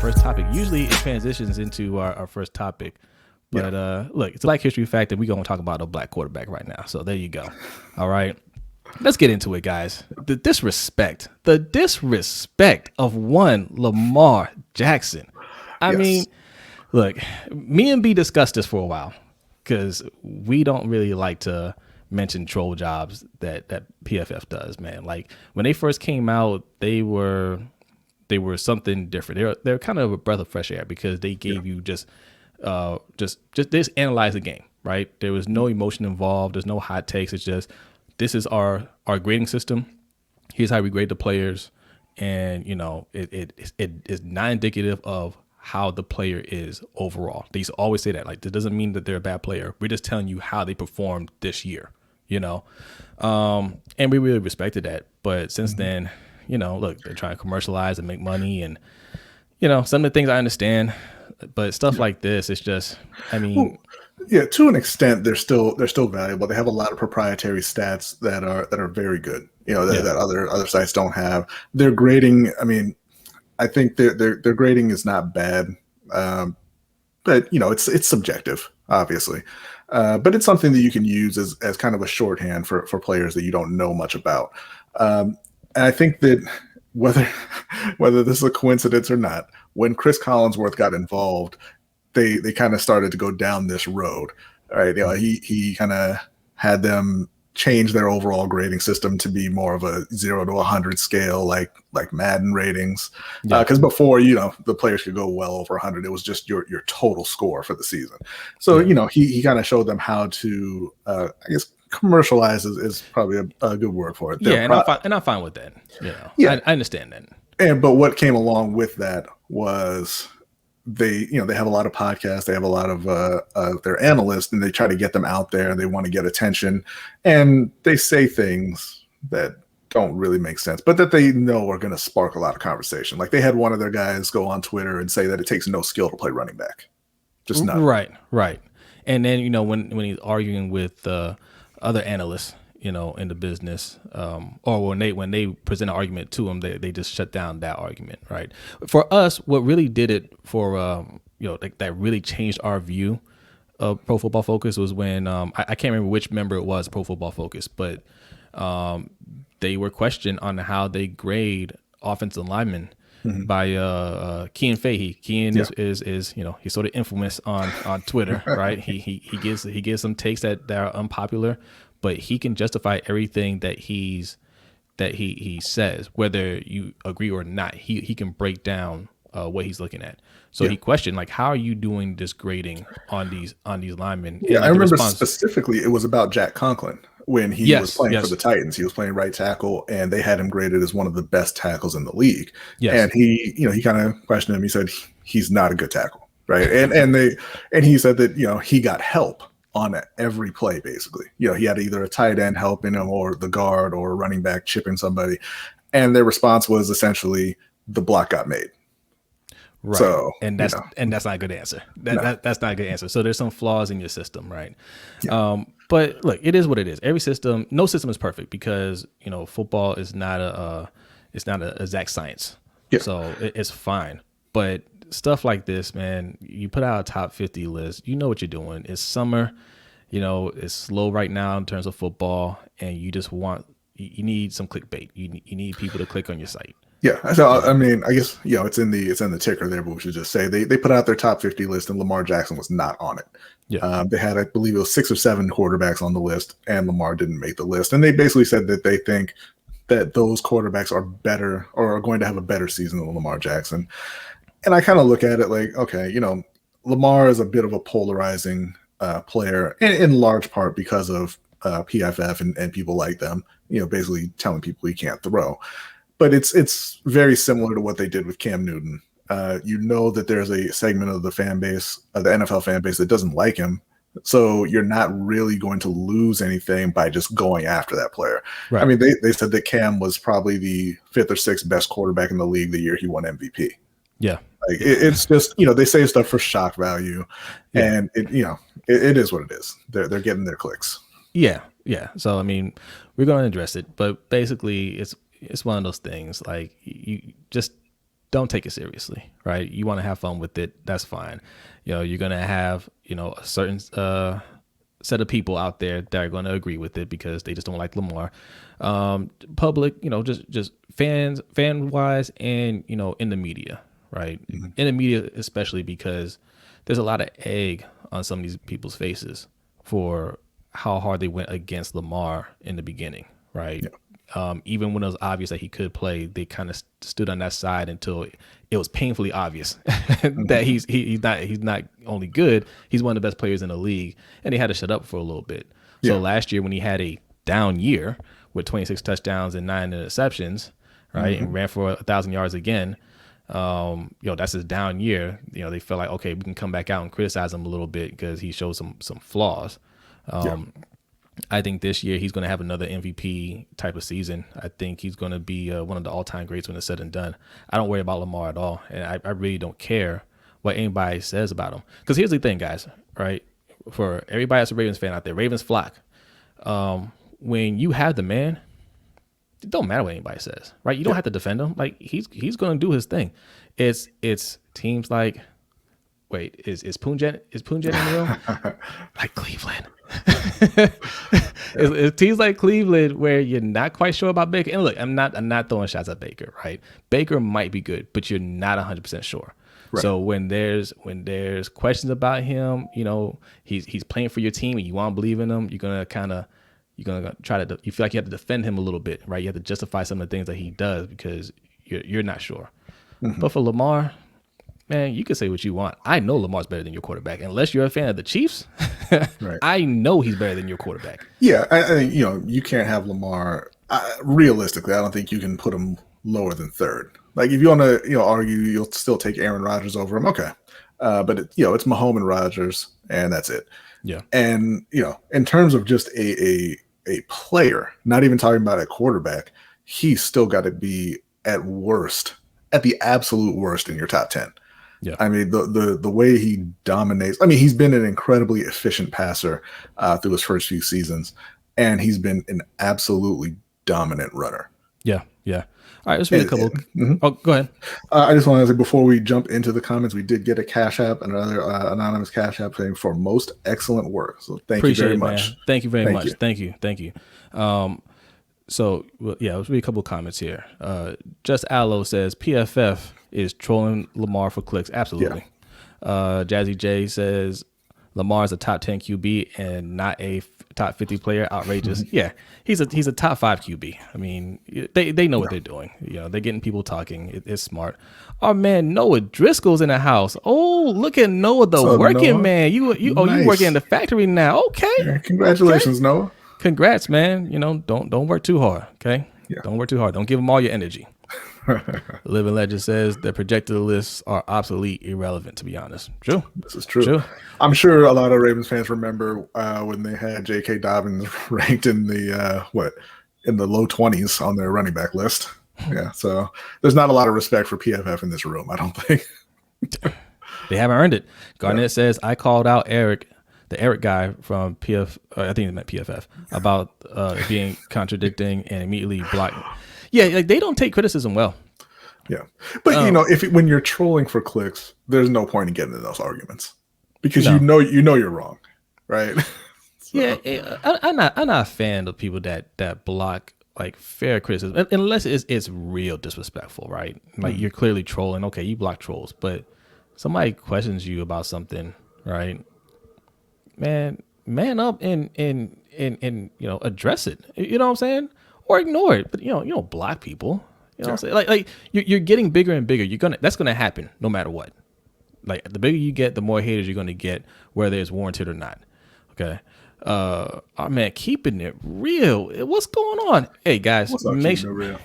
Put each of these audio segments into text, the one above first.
first topic. Usually it transitions into our first topic. But look, it's a Black History Fact, and we're going to talk about a black quarterback right now. So there you go. All right. Let's get into it, guys. The disrespect of one Lamar Jackson. I mean, look, me and B discussed this for a while because we don't really like to mention troll jobs that PFF does, man. Like when they first came out, they were something different. They're kind of a breath of fresh air because they gave you just analyze the game, right? There was no emotion involved. There's no hot takes. It's just, this is our grading system. Here's how we grade the players. And, you know, it is not indicative of how the player is overall. They used to always say that. Like, that doesn't mean that they're a bad player. We're just telling you how they performed this year, you know? And we really respected that. But since then, you know, look, they're trying to commercialize and make money. And, you know, some of the things I understand. But stuff like this, it's just, I mean... Well, yeah, to an extent, they're still valuable. They have a lot of proprietary stats that are very good. You know, that other sites don't have. Their grading, I mean, I think their grading is not bad, but you know, it's subjective, obviously. But it's something that you can use as kind of a shorthand for players that you don't know much about. And I think that whether this is a coincidence or not, when Chris Collinsworth got involved, they kind of started to go down this road, right? You know, he kind of had them change their overall grading system to be more of a 0 to 100 scale, like Madden ratings. Because before, you know, the players could go well over 100. It was just your total score for the season. So, you know, he kind of showed them how to, I guess, commercialize is probably a good word for it. And I'm fine with that. You know, I understand that. But what came along with that was they have a lot of podcasts, they have a lot of their analysts, and they try to get them out there, and they want to get attention, and they say things that don't really make sense, but that they know are going to spark a lot of conversation. Like they had one of their guys go on Twitter and say that it takes no skill to play running back. Just not. Right. And then, you know, when he's arguing with other analysts, you know, in the business, or when they present an argument to him, they just shut down that argument, right? For us, what really did it for, you know, that really changed our view of Pro Football Focus was when, I can't remember which member it was, Pro Football Focus, but they were questioned on how they grade offensive linemen by Kean Fahey. Kean is you know, he's sort of infamous on Twitter, right? He gives some takes that are unpopular, but he can justify everything that he says, whether you agree or not. He can break down what he's looking at. So he questioned, like, how are you doing this grading on these linemen? Yeah, I remember specifically it was about Jack Conklin when he was playing for the Titans. He was playing right tackle, and they had him graded as one of the best tackles in the league. And he kind of questioned him. He said he's not a good tackle, right? And he said that, you know, he got help on every play, basically. You know, he had either a tight end helping him or the guard or a running back chipping somebody. And their response was essentially the block got made. Right. So, and that's not a good answer. That's not a good answer. So there's some flaws in your system, right? Yeah. But look, it is what it is. No system is perfect because, you know, football is not it's not an exact science. Yeah. So it's fine. But stuff like this, man, you put out a top 50 list, you know what you're doing. It's summer, you know, it's slow right now in terms of football, and you need some clickbait. You need people to click on your site. Yeah, so I mean, I guess, you know, it's in the ticker there, but we should just say they put out their top 50 list, and Lamar Jackson was not on it. Yeah, they had, I believe it was 6 or 7 quarterbacks on the list, and Lamar didn't make the list. And they basically said that they think that those quarterbacks are better or are going to have a better season than Lamar Jackson. And I kind of look at it like, okay, you know, Lamar is a bit of a polarizing player, in large part because of PFF and people like them, you know, basically telling people he can't throw. But it's very similar to what they did with Cam Newton. You know that there's a segment of the fan base, the NFL fan base, that doesn't like him. So you're not really going to lose anything by just going after that player. Right. I mean, they said that Cam was probably the 5th or 6th best quarterback in the league the year he won MVP. Yeah. Like it's just, you know, they say stuff for shock value, and it is what it is. They're getting their clicks. Yeah. So I mean, we're going to address it, but basically it's one of those things, like, you just don't take it seriously, right? You want to have fun with it, that's fine. You're gonna have a certain set of people out there that are going to agree with it because they just don't like Lamar. Public, just fan wise, and in the media, right? Mm-hmm. In the media, especially because there's a lot of egg on some of these people's faces for how hard they went against Lamar in the beginning, right? Yeah. Even when it was obvious that he could play, they kind of stood on that side until it was painfully obvious that he's not only good, he's one of the best players in the league, and he had to shut up for a little bit. So last year when he had a down year with 26 touchdowns and 9 interceptions, right, and ran for 1,000 yards again, that's his down year. They felt like, okay, we can come back out and criticize him a little bit because he showed some flaws. I think this year he's going to have another MVP type of season. I think he's going to be one of the all-time greats when it's said and done. I don't worry about Lamar at all, and I really don't care what anybody says about him. Because here's the thing, guys, right? For everybody that's a Ravens fan out there, Ravens flock, when you have the man, it don't matter what anybody says, right? You don't have to defend him. Like he's going to do his thing. It's teams like, wait, is Punjet in the room? Like Cleveland. It's teams like Cleveland where you're not quite sure about Baker. And look, I'm not throwing shots at Baker, right? Baker might be good, but you're not 100% sure. Right. So when there's questions about him, he's playing for your team and you want to believe in him, you're gonna try to. You feel like you have to defend him a little bit, right? You have to justify some of the things that he does because you're not sure. Mm-hmm. But for Lamar, man, you can say what you want. I know Lamar's better than your quarterback. Unless you're a fan of the Chiefs, right. I know he's better than your quarterback. Yeah, I think you can't have Lamar. Realistically, I don't think you can put him lower than third. Like if you want to, argue, you'll still take Aaron Rodgers over him. Okay, but it's Mahomes and Rodgers, and that's it. Yeah. And in terms of just a player, not even talking about a quarterback, he's still got to be at the absolute worst in your top 10. Yeah. I mean, the way he dominates. I mean, he's been an incredibly efficient passer through his first few seasons, and he's been an absolutely dominant runner. Yeah. All right, let's read a couple. Oh, go ahead. I just want to say before we jump into the comments, we did get a Cash App, another anonymous Cash App saying for most excellent work. So appreciate you very much. Man. Thank you very much. Thank you. So let's read a couple of comments here. Just Aloe says PFF is trolling Lamar for clicks. Absolutely. Yeah. Jazzy J says Lamar is a top 10 QB and not a top 50 player. Outrageous. Yeah, he's a top 5 QB. I mean, they know what they're doing. They're getting people talking. It's smart. Our man Noah Driscoll's in the house. Oh, look at Noah, the working Noah? Man. You working in the factory now? Okay. Yeah, congratulations, okay. Noah. Congrats, man. Don't work too hard. Okay. Yeah. Don't work too hard. Don't give them all your energy. Living Legend says the projected lists are obsolete, irrelevant, to be honest. True. This is true. I'm sure a lot of Ravens fans remember when they had J.K. Dobbins ranked in the low 20s on their running back list. Yeah, so there's not a lot of respect for PFF in this room, I don't think. They haven't earned it. Garnett says, I called out Eric, the Eric guy from PF, I think it meant PFF, about being contradicting and immediately blocked. Yeah, like they don't take criticism well. Yeah, but when you're trolling for clicks, there's no point in getting into those arguments because you know you're wrong, right? So. Yeah, I'm not a fan of people that block like fair criticism unless it's real disrespectful, right? Like you're clearly trolling. Okay, you block trolls, but somebody questions you about something, right? Man up and address it. You know what I'm saying? Or ignore it, but you don't block people. You know what I'm saying? Like you're getting bigger and bigger. That's gonna happen no matter what. Like the bigger you get, the more haters you're gonna get, whether it's warranted or not. Okay. Our man keeping it real. What's going on? Hey guys, make sure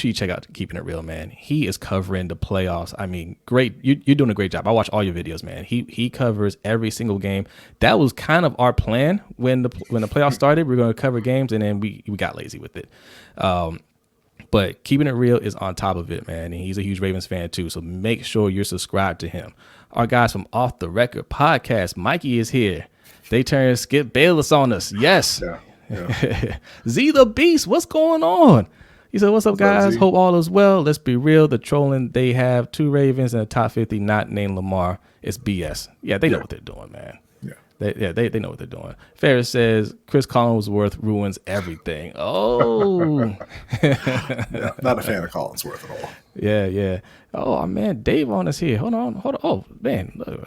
you check out Keeping It Real, man. He is covering the playoffs. I mean, great. You're doing a great job. I watch all your videos, man. He covers every single game. That was kind of our plan when the playoffs started. We're going to cover games, and then we got lazy with it. But Keeping It Real is on top of it, man. And he's a huge Ravens fan too. So make sure you're subscribed to him. Our guys from Off the Record podcast, Mikey is here. They turned Skip Bayless on us. Yes. Yeah. Z the Beast. What's going on? He said, "What's up, What's up, guys? Z? Hope all is well. Let's be real. The trolling they have 2 Ravens in the top 50, not named Lamar. It's BS. Yeah, they know what they're doing, man. Yeah. They know what they're doing." Ferris says Chris Collinsworth ruins everything. Oh, Yeah, not a fan of Collinsworth at all. yeah. Oh man, Dave on is here. Hold on. Oh man, look,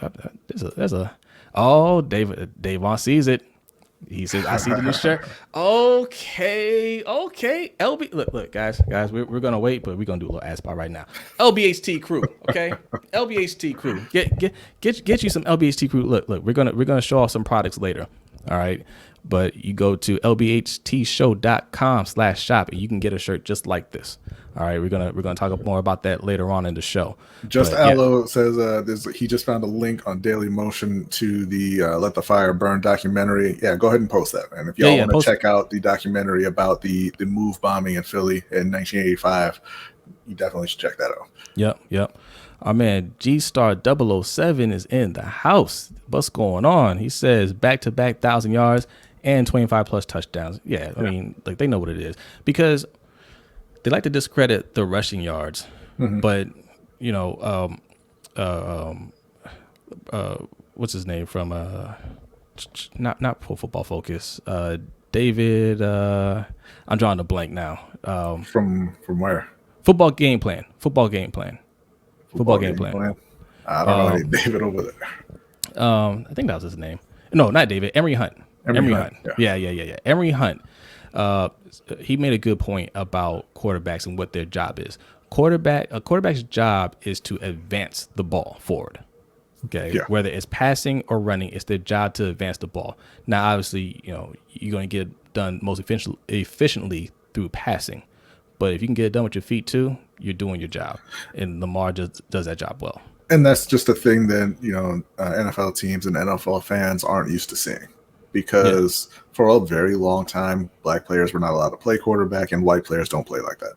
there's a. Oh, Davon sees it. He says, "I see the new shirt." Okay. LB, look, guys, we're gonna wait, but we're gonna do a little ad spot right now. LBHT crew, okay? LBHT crew, get you some LBHT crew. Look, we're gonna show off some products later, all right? But you go to lbhtshow.com/shop and you can get a shirt just like this. All right, we're gonna talk more about that later on in the show. Just But, Allo says he just found a link on Daily Motion to the Let the Fire Burn documentary. Yeah, go ahead and post that. And if y'all want to check out the documentary about the move bombing in Philly in 1985, you definitely should check that out. Yep. Our man G Star 007 is in the house. What's going on? He says back-to-back 1,000 yards and 25 plus touchdowns. Yeah, I mean, like they know what it is because they like to discredit the rushing yards, but you know, what's his name from not Pro Football Focus, David. I'm drawing a blank now. From where? Football game plan. I don't know any David over there. I think that was his name. No, not David. Emery Hunt. Emery Hunt. Yeah. Emery Hunt. He made a good point about quarterbacks and what their job is. A quarterback's job is to advance the ball forward. Okay. Yeah. Whether it's passing or running, it's their job to advance the ball. Now, obviously, you know, you're going to get done most efficiently through passing. But if you can get it done with your feet too, you're doing your job. And Lamar just does that job well. And that's just a thing that, you know, NFL teams and NFL fans aren't used to seeing. Because for a very long time, black players were not allowed to play quarterback and white players don't play like that.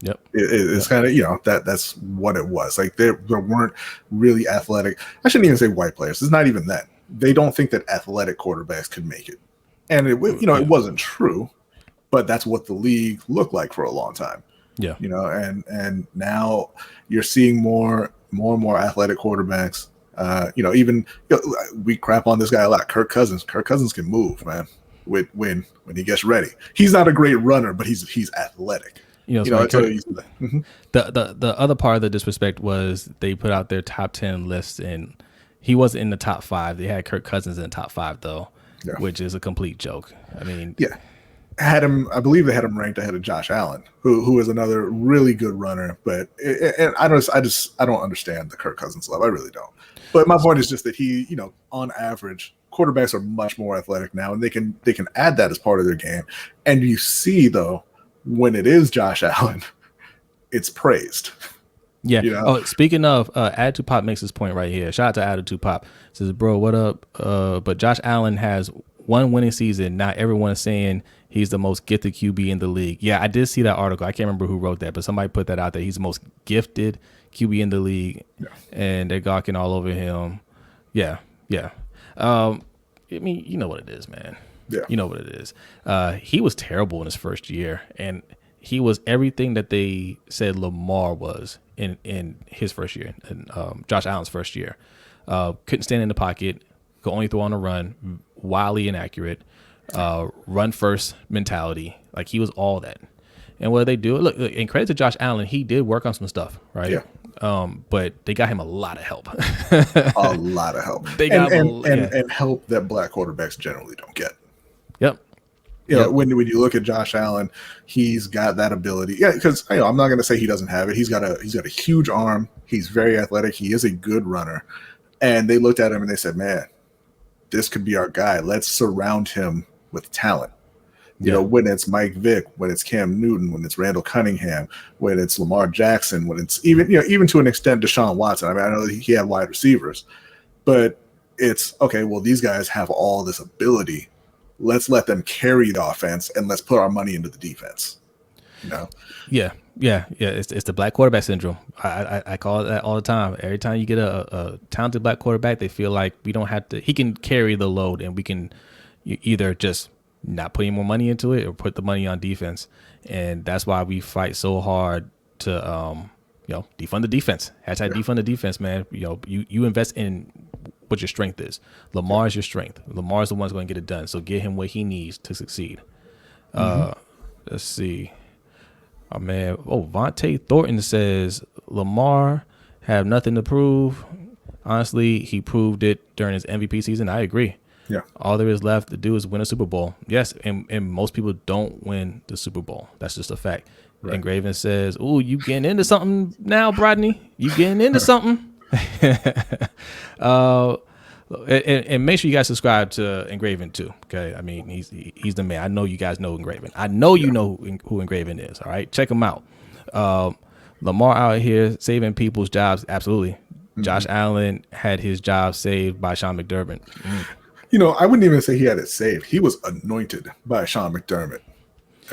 Yep. It's kind of, you know, that's what it was. Like there weren't really athletic. I shouldn't even say white players. It's not even that. They don't think that athletic quarterbacks could make it. And it wasn't true, but that's what the league looked like for a long time. Yeah. You know, and now you're seeing more and more athletic quarterbacks. We crap on this guy a lot. Kirk Cousins can move, man. When he gets ready, he's not a great runner, but he's athletic. The other part of the disrespect was they put out their top 10 lists and he wasn't in the top 5. They had Kirk Cousins in the top 5 though, which is a complete joke. I mean, I believe they had him ranked ahead of Josh Allen, who is another really good runner. But I don't understand the Kirk Cousins love. I really don't. But my point is just that he, you know, on average, quarterbacks are much more athletic now, and they can add that as part of their game. And you see though, when it is Josh Allen, it's praised. Yeah. You know? Oh, speaking of, Attitude Pop makes this point right here. Shout out to Attitude Pop. Says, bro, what up? But Josh Allen has one winning season. Not everyone is saying he's the most gifted QB in the league. Yeah, I did see that article. I can't remember who wrote that, but somebody put that out there. He's the most gifted QB in the league, and they're gawking all over him. Yeah. I mean, you know what it is, man. Yeah. You know what it is. He was terrible in his first year, and he was everything that they said Lamar was in his first year, and Josh Allen's first year. Couldn't stand in the pocket, could only throw on a run, wildly inaccurate, run first mentality. Like he was all that. And what they do, look, and credit to Josh Allen, he did work on some stuff, right? Yeah. But they got him a lot of help. A lot of help. They got and help that black quarterbacks generally don't get. Yep. You know, when you look at Josh Allen, he's got that ability. Yeah, because I'm not going to say he doesn't have it. He's got a huge arm. He's very athletic. He is a good runner. And they looked at him and they said, "Man, this could be our guy. Let's surround him with talent." You know, when it's Mike Vick, when it's Cam Newton, when it's Randall Cunningham, when it's Lamar Jackson, when it's even to an extent Deshaun Watson. I mean, I know he had wide receivers, but it's okay. Well, these guys have all this ability. Let's let them carry the offense and let's put our money into the defense. You know? Yeah. It's the black quarterback syndrome. I call it that all the time. Every time you get a talented black quarterback, they feel like we don't have to. He can carry the load, and we can either just not putting more money into it or put the money on defense. And that's why we fight so hard to, defund the defense. Hashtag defund the defense, man. You invest in what your strength is. Lamar is your strength. Lamar's the one's going to get it done. So get him what he needs to succeed. Let's see. Oh, man. Vontae Thornton says Lamar have nothing to prove. Honestly, he proved it during his MVP season. I agree. Yeah. All there is left to do is win a Super Bowl. Yes, and most people don't win the Super Bowl. That's just a fact. Right. And Graven says, "Ooh, you getting into something now, Brodny? You getting into something?" And make sure you guys subscribe to Engraven too. Okay, I mean he's the man. I know you guys know Engraven. I know you know who Engraven is. All right, check him out. Lamar out here saving people's jobs. Absolutely. Josh Allen had his job saved by Sean McDermott. I wouldn't even say he had it saved. He was anointed by Sean McDermott.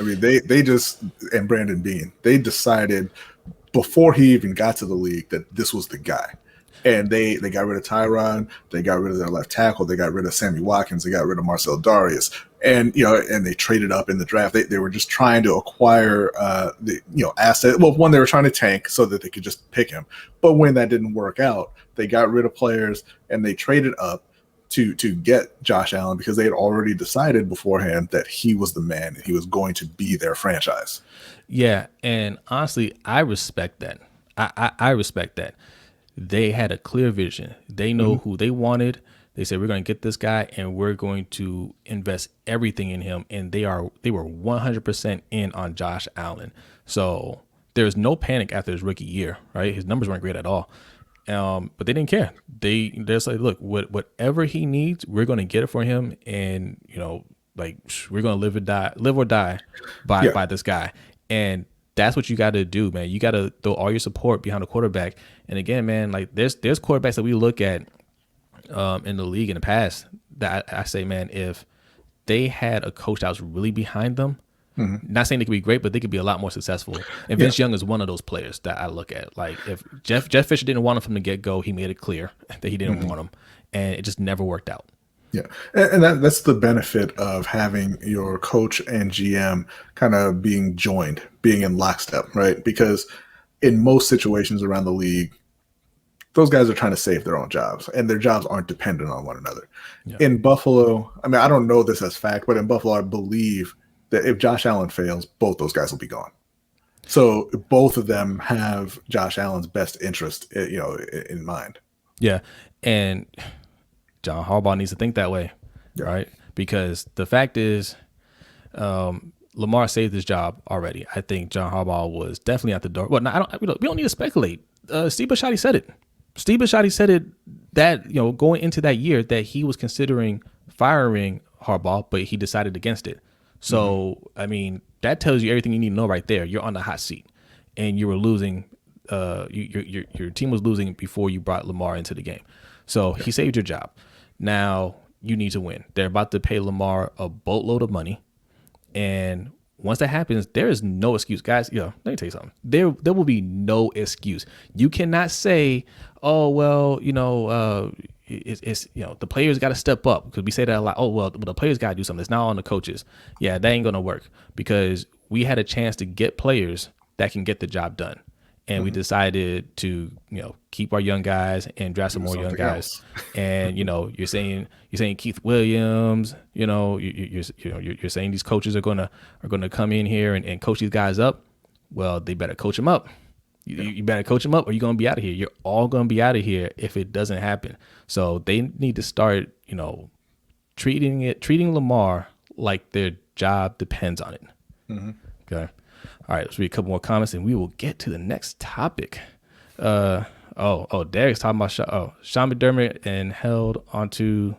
I mean, they just, and Brandon Beane, they decided before he even got to the league that this was the guy. And they got rid of Tyron, they got rid of their left tackle, they got rid of Sammy Watkins, they got rid of Marcel Darius, and and they traded up in the draft. They were just trying to acquire asset. Well, one, they were trying to tank so that they could just pick him. But when that didn't work out, they got rid of players and they traded up to get Josh Allen because they had already decided beforehand that he was the man and he was going to be their franchise. Yeah, and honestly, I respect that. I respect that. They had a clear vision. They know who they wanted. They said, we're going to get this guy and we're going to invest everything in him. And they were 100% in on Josh Allen. So there's no panic after his rookie year, right? His numbers weren't great at all. But they didn't care. They're like, look, whatever he needs, we're going to get it for him. And, we're going to live or die by this guy. And that's what you got to do, man. You got to throw all your support behind the quarterback. And again, man, there's quarterbacks that we look at in the league in the past that I say, man, if they had a coach that was really behind them, not saying they could be great, but they could be a lot more successful. And Vince Young is one of those players that I look at. Like if Jeff Fisher didn't want him from the get-go, he made it clear that he didn't want him, and it just never worked out. Yeah, and that's the benefit of having your coach and GM kind of being joined, being in lockstep, right? Because in most situations around the league, those guys are trying to save their own jobs, and their jobs aren't dependent on one another. Yeah. In Buffalo, I mean, I don't know this as fact, but in Buffalo, I believe that if Josh Allen fails, both those guys will be gone. So both of them have Josh Allen's best interest, in mind. Yeah, and John Harbaugh needs to think that way, right? Because the fact is, Lamar saved his job already. I think John Harbaugh was definitely at the door. Well, we don't need to speculate. Steve Bisciotti said it. Steve Bisciotti said it that going into that year that he was considering firing Harbaugh, but he decided against it. So I mean, that tells you everything you need to know right there. You're on the hot seat, and you were losing. Your team was losing before you brought Lamar into the game. So he saved your job. Now you need to win. They're about to pay Lamar a boatload of money. And once that happens, there is no excuse. Guys, let me tell you something. There will be no excuse. You cannot say, oh, well, it's the players got to step up, because we say that a lot. Oh, well, the players got to do something. It's not on the coaches. Yeah, that ain't going to work, because we had a chance to get players that can get the job done. And we decided to, keep our young guys and draft some more young guys. And you're saying Keith Williams. You're saying these coaches are gonna come in here and coach these guys up. Well, they better coach them up. You better coach them up, or you're gonna be out of here. You're all gonna be out of here if it doesn't happen. So they need to start, treating Lamar like their job depends on it. Okay. All right, let's read a couple more comments and we will get to the next topic. Derek's talking about Sean McDermott and held onto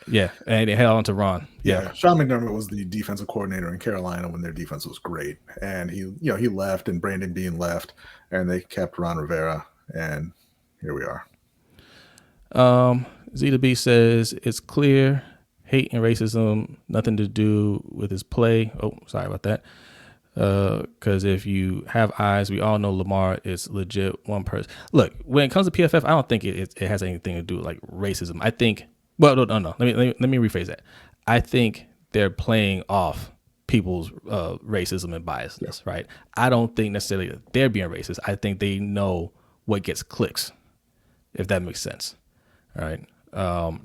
and they held onto Ron. Yeah. Sean McDermott was the defensive coordinator in Carolina when their defense was great. And he left, and Brandon Beane left, and they kept Ron Rivera, and here we are. Z to B says it's clear hate and racism, nothing to do with his play. Oh, sorry about that. Because if you have eyes, we all know Lamar is legit one person. Look, when it comes to PFF, I don't think it has anything to do with like racism. I think, well, no. Let me rephrase that. I think they're playing off people's racism and biasness, right? I don't think necessarily that they're being racist. I think they know what gets clicks, if that makes sense. All right.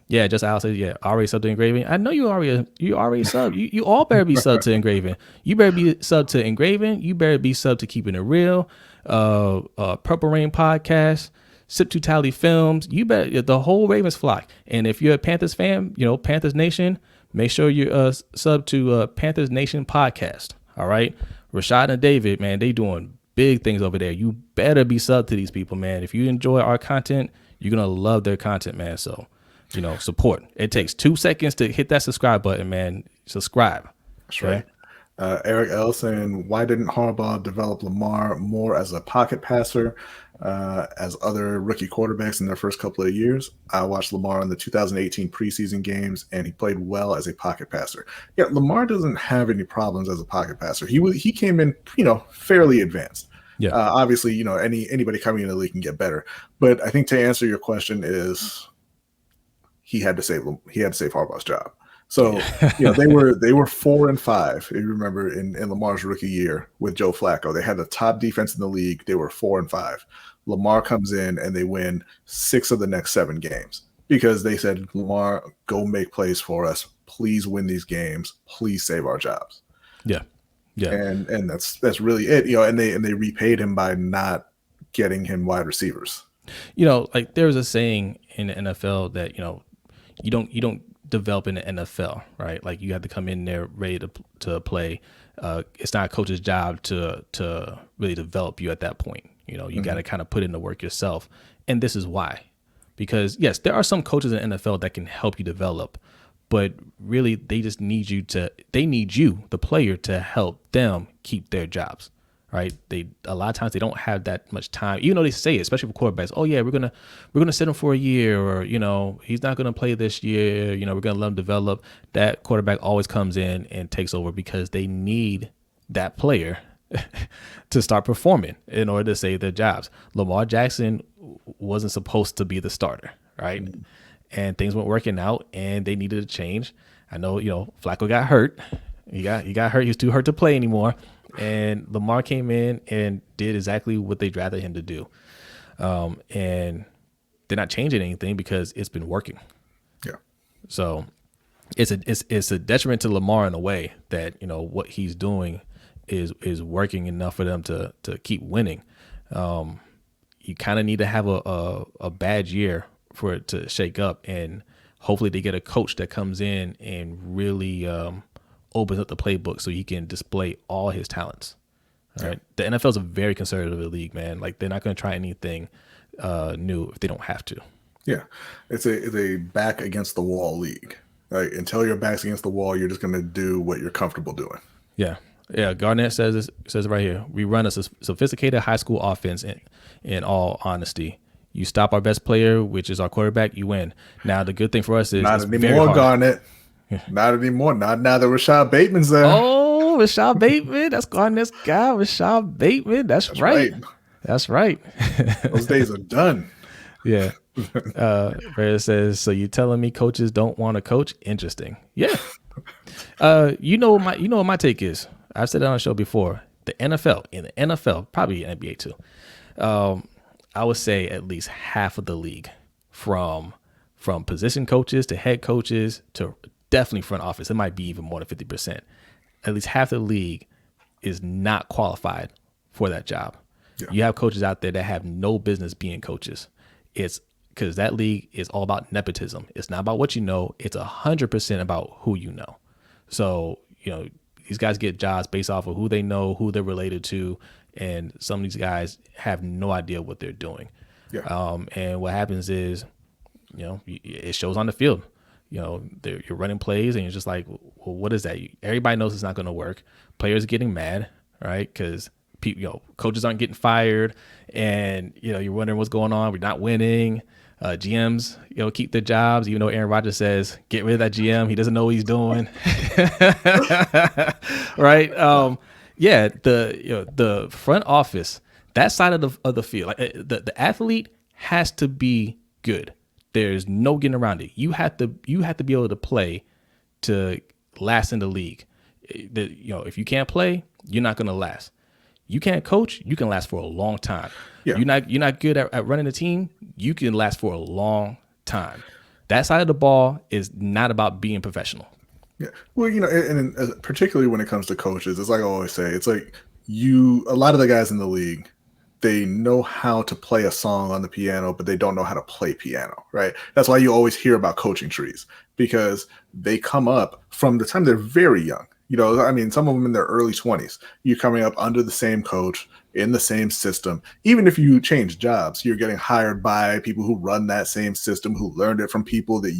Yeah, just Al says, yeah, already subbed to Engraving. I know you already subbed. You all better be subbed to Engraving. You better be subbed to Engraving. You better be subbed to Keeping It Real, Purple Rain Podcast, Sip to Tally Films. You better, the whole Ravens flock. And if you're a Panthers fan, Panthers Nation, make sure you sub to Panthers Nation Podcast. All right. Rashad and David, man, they doing big things over there. You better be subbed to these people, man. If you enjoy our content, you're going to love their content, man. So, support. It takes 2 seconds to hit that subscribe button, man. Subscribe. That's right. Eric L saying, why didn't Harbaugh develop Lamar more as a pocket passer as other rookie quarterbacks in their first couple of years? I watched Lamar in the 2018 preseason games, and he played well as a pocket passer. Yeah, Lamar doesn't have any problems as a pocket passer. He came in, fairly advanced. Yeah. Obviously, anybody coming in the league can get better. But I think to answer your question is he had to save Harbaugh's job. So, they were 4-5. If you remember in Lamar's rookie year with Joe Flacco, they had the top defense in the league. They were 4-5. Lamar comes in and they win 6 of the next 7 games because they said, Lamar, go make plays for us. Please win these games. Please save our jobs. Yeah. Yeah. And that's really it. And they repaid him by not getting him wide receivers. Like there's a saying in the NFL that, you don't develop in the NFL, right? Like you have to come in there ready to play. It's not a coach's job to really develop you at that point. You got to kind of put in the work yourself. And this is why. Because yes, there are some coaches in the NFL that can help you develop, but really they just need you, the player, to help them keep their jobs. Right. A lot of times they don't have that much time, even though they say it, especially for quarterbacks. Oh yeah, we're gonna sit him for a year, or he's not gonna play this year. We're gonna let him develop. That quarterback always comes in and takes over because they need that player to start performing in order to save their jobs. Lamar Jackson wasn't supposed to be the starter, right? And things weren't working out, and they needed a change. I know Flacco got hurt. He got hurt. He was too hurt to play anymore. And Lamar came in and did exactly what they drafted him to do. And they're not changing anything because it's been working. Yeah. So it's a detriment to Lamar in a way that, what he's doing is working enough for them to keep winning. You kind of need to have a bad year for it to shake up, and hopefully they get a coach that comes in and really opens up the playbook so he can display all his talents. All right. The NFL is a very conservative league, man. Like they're not going to try anything new if they don't have to. Yeah. It's a back against the wall league. Like until your back's against the wall, you're just going to do what you're comfortable doing. Yeah. Yeah. Garnett says right here, we run a sophisticated high school offense in all honesty. You stop our best player, which is our quarterback, you win. Now, the good thing for us is not anymore, Garnett. Not anymore. Not now that Rashad Bateman's there. Oh, Rashad Bateman. That's Garnett's guy, Rashad Bateman. That's right. That's right. Those days are done. Yeah. Rhea says, so you telling me coaches don't want to coach? Interesting. Yeah. What my take is. I've said it on the show before. In the NFL, probably in NBA too. I would say at least half of the league, from position coaches to head coaches to definitely front office. It might be even more than 50%. At least half the league is not qualified for that job. Yeah. You have coaches out there that have no business being coaches. It's because that league is all about nepotism. It's not about what you know. It's 100% about who you know. So, these guys get jobs based off of who they know, who they're related to. And some of these guys have no idea what they're doing. Yeah. And what happens is, it shows on the field. You're running plays and you're just like, well, what is that? Everybody knows it's not going to work. Players are getting mad, right? Because coaches aren't getting fired, and you're wondering what's going on. We're not winning. GMs, keep their jobs, even though Aaron Rodgers says get rid of that GM. He doesn't know what he's doing, right? Yeah, the front office, that side of the field, like the athlete has to be good. There's no getting around it. You have to be able to play to last in the league. If you can't play, you're not gonna last. You can't coach, you can last for a long time. Yeah. You're not good at running a team, you can last for a long time. That side of the ball is not about being professional. Yeah. Well, and particularly when it comes to coaches, it's like I always say, it's like a lot of the guys in the league, they know how to play a song on the piano, but they don't know how to play piano, right? That's why you always hear about coaching trees, because they come up from the time they're very young. Some of them in their early 20s, you're coming up under the same coach in the same system. Even if you change jobs, you're getting hired by people who run that same system, who learned it from people that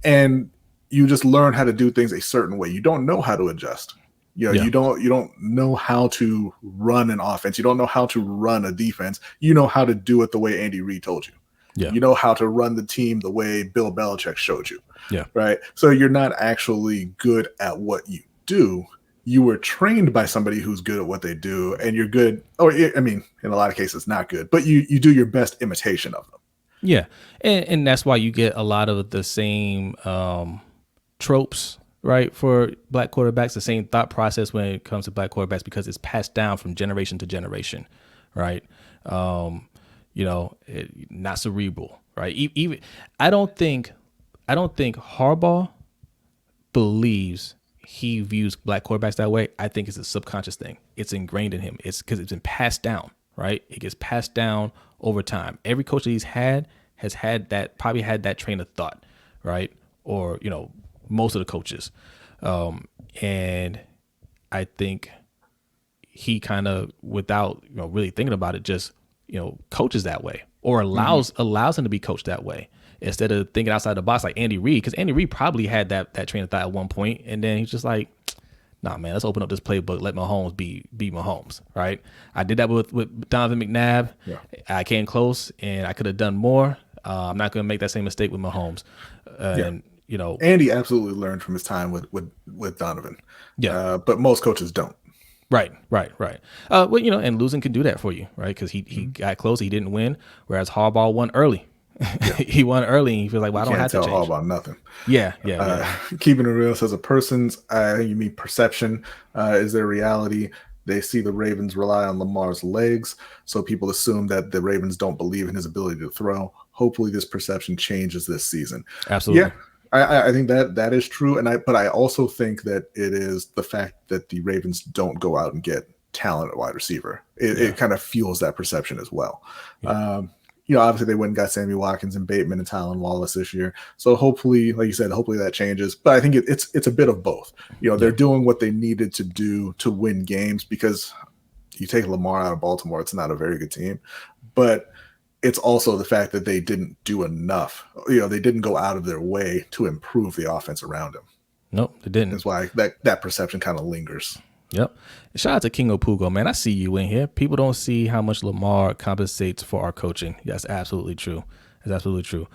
and you just learn how to do things a certain way. You don't know how to adjust. You don't know how to run an offense. You don't know how to run a defense. You know how to do it the way Andy Reid told you. Yeah. You know how to run the team the way Bill Belichick showed you. Yeah. Right. So you're not actually good at what you do. You were trained by somebody who's good at what they do, and you're good. In a lot of cases, not good, but you do your best imitation of them. Yeah. And that's why you get a lot of the same tropes, right, for black quarterbacks, the same thought process when it comes to black quarterbacks, because it's passed down from generation to generation, right? Not cerebral, right? Even I don't think Harbaugh believes he views black quarterbacks that way. I think it's a subconscious thing. It's ingrained in him. It's because it's been passed down, right? It gets passed down over time. Every coach that he's had has probably had that train of thought, right? Or, most of the coaches. And I think he kind of, without really thinking about it, just coaches that way, or allows him to be coached that way, instead of thinking outside the box like Andy Reid. Because Andy Reid probably had that train of thought at one point, and then he's just like, nah, man, let's open up this playbook, let Mahomes be Mahomes, right? I did that with Donovan McNabb. Yeah. I came close, and I could have done more. I'm not going to make that same mistake with Mahomes. Andy absolutely learned from his time with Donovan. Yeah. But most coaches don't. Right. And losing can do that for you, right? Because he got close, he didn't win, whereas Harbaugh won early. Yeah. He won early, and he feels like, well, I don't have to change. Can't tell Harbaugh nothing. Yeah. Keeping it real, says a person's, I think you mean perception, is their reality. They see the Ravens rely on Lamar's legs, so people assume that the Ravens don't believe in his ability to throw. Hopefully this perception changes this season. Absolutely. Yeah, I think that is true, but I also think that it is the fact that the Ravens don't go out and get talent at wide receiver. It kind of fuels that perception as well. Yeah. Obviously they went and got Sammy Watkins and Bateman and Tylan Wallace this year. So hopefully, like you said, hopefully that changes. But I think it's a bit of both. They're doing what they needed to do to win games, because you take Lamar out of Baltimore, it's not a very good team. But it's also the fact that they didn't do enough. They didn't go out of their way to improve the offense around him. Nope, they didn't. That's why that perception kind of lingers. Yep. Shout out to King Opugo, man. I see you in here. People don't see how much Lamar compensates for our coaching. That's absolutely true. That's absolutely true.